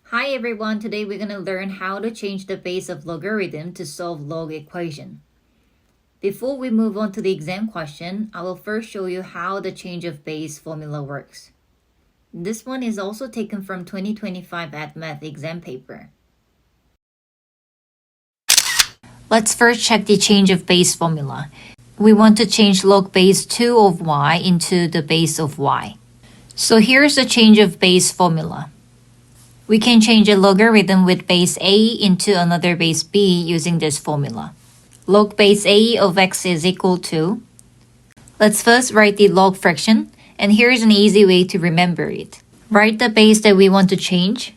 Hi everyone, today we're going to learn how to change the base of logarithm to solve log equation. Before we move on to the exam question, I will first show you how the change of base formula works. This one is also taken from 2025 Add Maths exam paper. Let's first check the change of base formula. We want to change log base 2 of y into the base of y. So here's the change of base formula. We can change a logarithm with base a into another base b using this formula. Log base a of x is equal to... Let's first write the log fraction, and here's an easy way to remember it. Write the base that we want to change,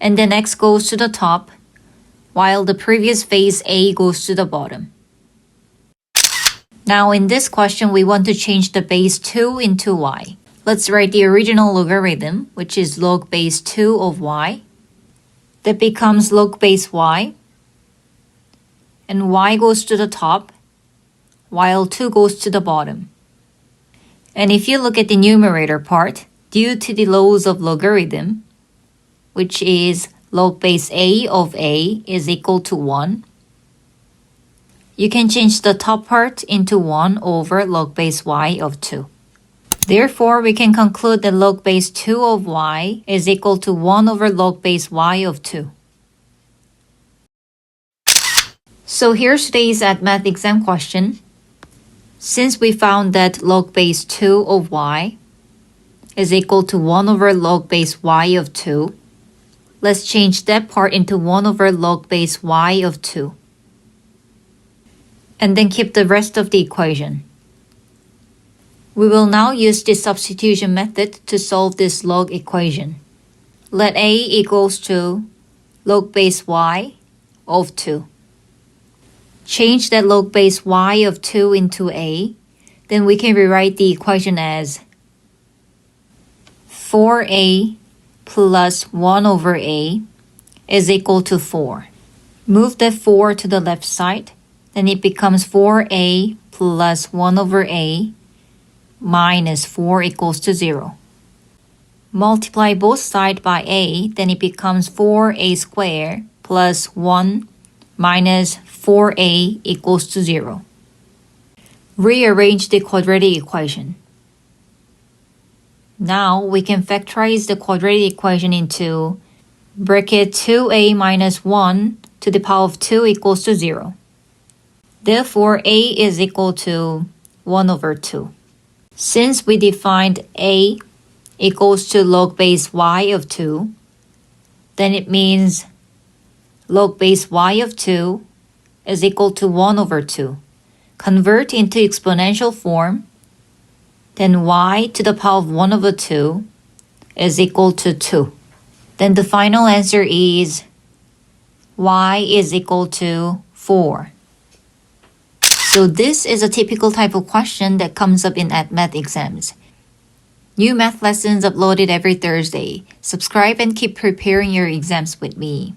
and then x goes to the top, while the previous base a goes to the bottom. Now in this question, we want to change the base 2 into y. Let's write the original logarithm, which is log base 2 of y. That becomes log base y. And y goes to the top, while 2 goes to the bottom. And if you look at the numerator part, due to the laws of logarithm, which is log base a of a is equal to 1, you can change the top part into 1 over log base y of 2. Therefore, we can conclude that log base 2 of y is equal to 1 over log base y of 2. So here's today's Add Math exam question. Since we found that log base 2 of y is equal to 1 over log base y of 2, let's change that part into 1 over log base y of 2. And then keep the rest of the equation. We will now use the substitution method to solve this log equation. Let a equals to log base y of 2. Change that log base y of 2 into a, then we can rewrite the equation as 4a plus 1 over a is equal to 4. Move that 4 to the left side, then it becomes 4a plus 1 over a minus 4 equals to 0. Multiply both sides by a, then it becomes 4a squared plus 1 minus 4a equals to 0. Rearrange the quadratic equation. Now we can factorize the quadratic equation into bracket 2a minus 1 to the power of 2 equals to 0. Therefore, a is equal to 1 over 2. Since we defined a equals to log base y of 2, then it means log base y of 2 is equal to 1 over 2. Convert into exponential form, then y to the power of 1 over 2 is equal to 2. Then the final answer is y is equal to 4. So this is a typical type of question that comes up in Add Math exams. New math lessons uploaded every Thursday. Subscribe and keep preparing your exams with me.